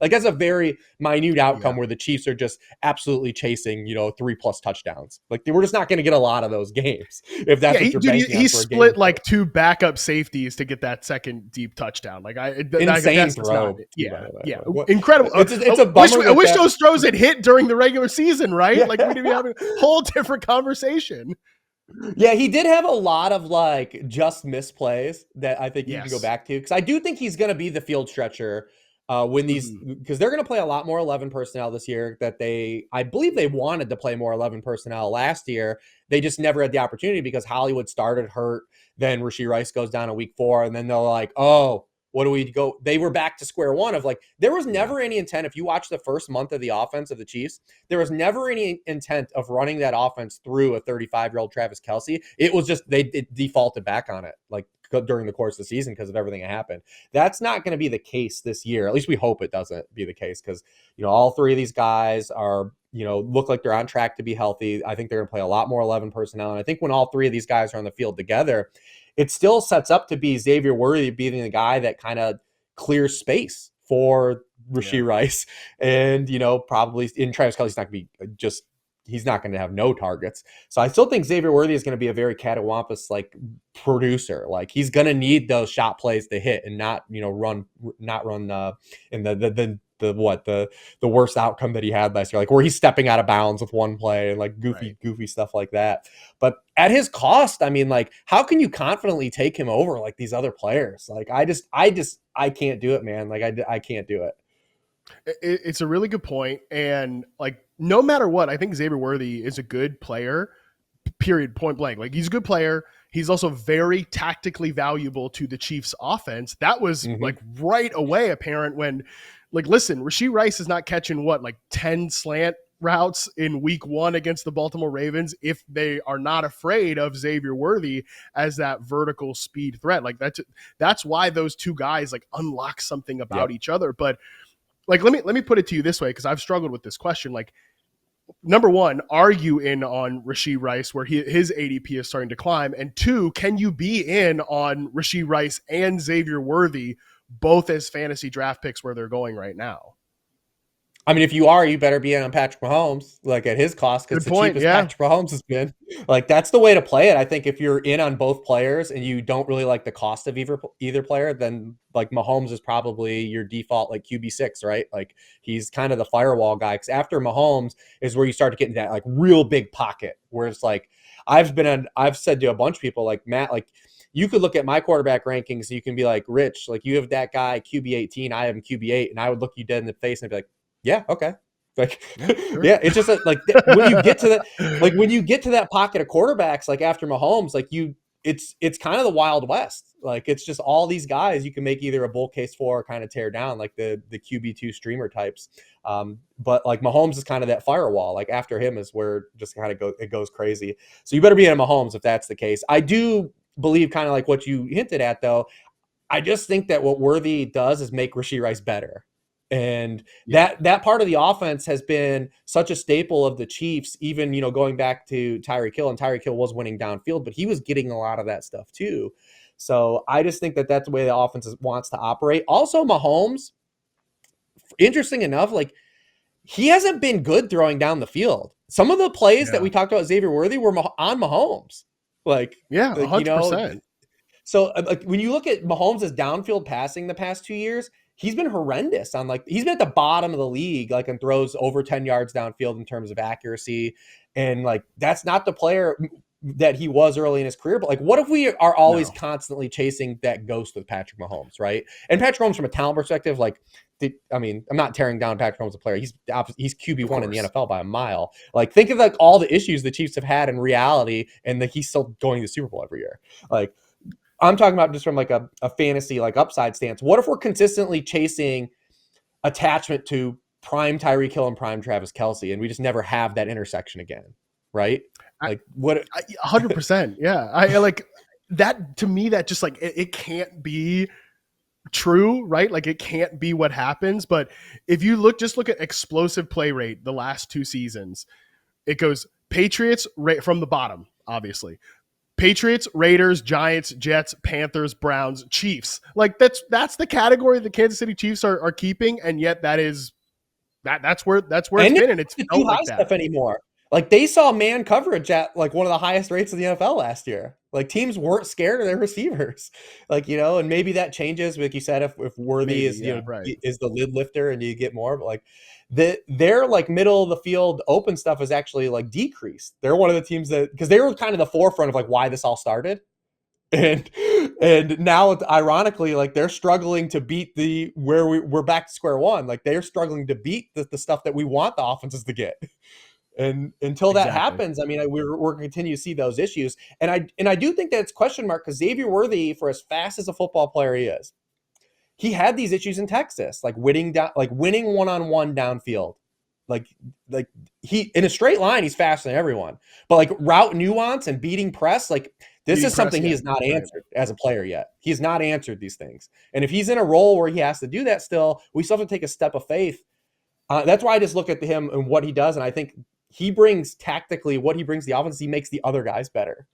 Like that's a very minute outcome where the Chiefs are just absolutely chasing, 3+ touchdowns. Like we're just not going to get a lot of those games if that's what you're banking on he for a split game. like 2 backup safeties to get that second deep touchdown. Like insane throw. Incredible. It's a bummer. I wish those throws had hit during the regular season, right? Yeah. Like we'd be having a whole different conversation. Yeah, he did have a lot of like just missed plays that I think you can go back to, because I do think he's going to be the field stretcher when these, because they're going to play a lot more 11 personnel this year. That I believe they wanted to play more 11 personnel last year. They just never had the opportunity because Hollywood started hurt. Then Rashee Rice goes down in week 4, and then they're like, oh, what do we go? They were back to square one of like, there was never any intent. If you watch the first month of the offense of the Chiefs, there was never any intent of running that offense through a 35-year-old Travis Kelce. It was just, it defaulted back on it like during the course of the season because of everything that happened. That's not going to be the case this year. At least we hope it doesn't be the case, because, all 3 of these guys are, look like they're on track to be healthy. I think they're going to play a lot more 11 personnel. And I think when all 3 of these guys are on the field together, it still sets up to be Xavier Worthy being the guy that kind of clears space for Rashee Rice. And, probably in Travis Kelce's not going to be he's not going to have no targets. So I still think Xavier Worthy is going to be a very catawampus like producer. Like he's going to need those shot plays to hit and not, run in the worst outcome that he had last year, like where he's stepping out of bounds with one play and like goofy stuff like that. But at his cost, I mean, like, how can you confidently take him over like these other players? Like, I can't do it, man. Like I can't do it. It's a really good point. And like, no matter what, I think Xavier Worthy is a good player, period, point blank. Like he's a good player. He's also very tactically valuable to the Chiefs offense. That was like right away apparent when, like, listen, Rashee Rice is not catching 10 slant routes in week 1 against the Baltimore Ravens if they are not afraid of Xavier Worthy as that vertical speed threat. Like that's why those 2 guys like unlock something about each other. But like, let me put it to you this way, because I've struggled with this question. Like, number 1, are you in on Rashee Rice where his ADP is starting to climb? And 2, can you be in on Rashee Rice and Xavier Worthy both as fantasy draft picks where they're going right now? I mean, if you are, you better be in on Patrick Mahomes, like at his cost, because the cheapest Patrick Mahomes has been. Like, that's the way to play it. I think if you're in on both players and you don't really like the cost of either player, then like Mahomes is probably your default like QB6, right? Like he's kind of the firewall guy, because after Mahomes is where you start to get into that like real big pocket where it's like I've said to a bunch of people like Matt, like you could look at my quarterback rankings, you can be like, Rich, like you have that guy QB 18, I have him QB 8, and I would look you dead in the face and be like, yeah, okay. Like, yeah, it's just like when you get to that pocket of quarterbacks, like after Mahomes, like it's kind of the Wild West. Like it's just all these guys you can make either a bull case for or kind of tear down, like the QB2 streamer types. But like Mahomes is kind of that firewall. Like after him is where just kind of it goes crazy. So you better be in a Mahomes if that's the case. I do believe kind of like what you hinted at though. I just think that what Worthy does is make Rashee Rice better. And that part of the offense has been such a staple of the Chiefs, even, going back to Tyreek Hill, and Tyreek Hill was winning downfield, but he was getting a lot of that stuff too. So I just think that that's the way the offense wants to operate. Also, Mahomes, interesting enough, like he hasn't been good throwing down the field. Some of the plays that we talked about Xavier Worthy were on Mahomes. Like, 100%. So like when you look at Mahomes' downfield passing the past 2 years, he's been horrendous on he's been at the bottom of the league, like, and throws over 10 yards downfield in terms of accuracy. And like, that's not the player that he was early in his career. But like, what if we are always constantly chasing that ghost with Patrick Mahomes, right? And Patrick Mahomes from a talent perspective, like, I mean, I'm not tearing down Patrick Mahomes as a player. He's QB1 in the NFL by a mile. Like, think of like all the issues the Chiefs have had in reality, and that he's still going to the Super Bowl every year. Like, I'm talking about just from like a fantasy like upside stance. What if we're consistently chasing attachment to prime Tyreek Hill and prime Travis Kelce, and we just never have that intersection again, right? Like, what? 100%. Yeah, I like that. To me, that just like it can't be true, right? Like it can't be what happens. But if you just look at explosive play rate the last 2 seasons, it goes Patriots right from the bottom, obviously. Patriots, Raiders, Giants, Jets, Panthers, Browns, Chiefs. Like that's the category the Kansas City Chiefs are keeping, and yet that's where it's been, and it's the too felt high like that stuff anymore. Like they saw man coverage at like one of the highest rates in the NFL last year. Like teams weren't scared of their receivers, like and maybe that changes. Like you said, if Worthy is right. is the lid lifter and you get more, but like their like middle of the field open stuff is actually like decreased. They're one of the teams that because they were kind of the forefront of like why this all started. And now ironically like they're struggling to beat we're back to square one. Like they're struggling to beat the stuff that we want the offenses to get. And until that happens, I mean, we're going to continue to see those issues. And I do think that it's question mark because Xavier Worthy, for as fast as a football player he is, he had these issues in Texas, like winning one-on-one downfield. Like he in a straight line, he's faster than everyone. But like route nuance and beating press, like this is something he has not answered as a player yet. He's not answered these things. And if he's in a role where he has to do that still, we still have to take a step of faith. That's why I just look at him and what he does. And I think he brings tactically what he brings to the offense. He makes the other guys better.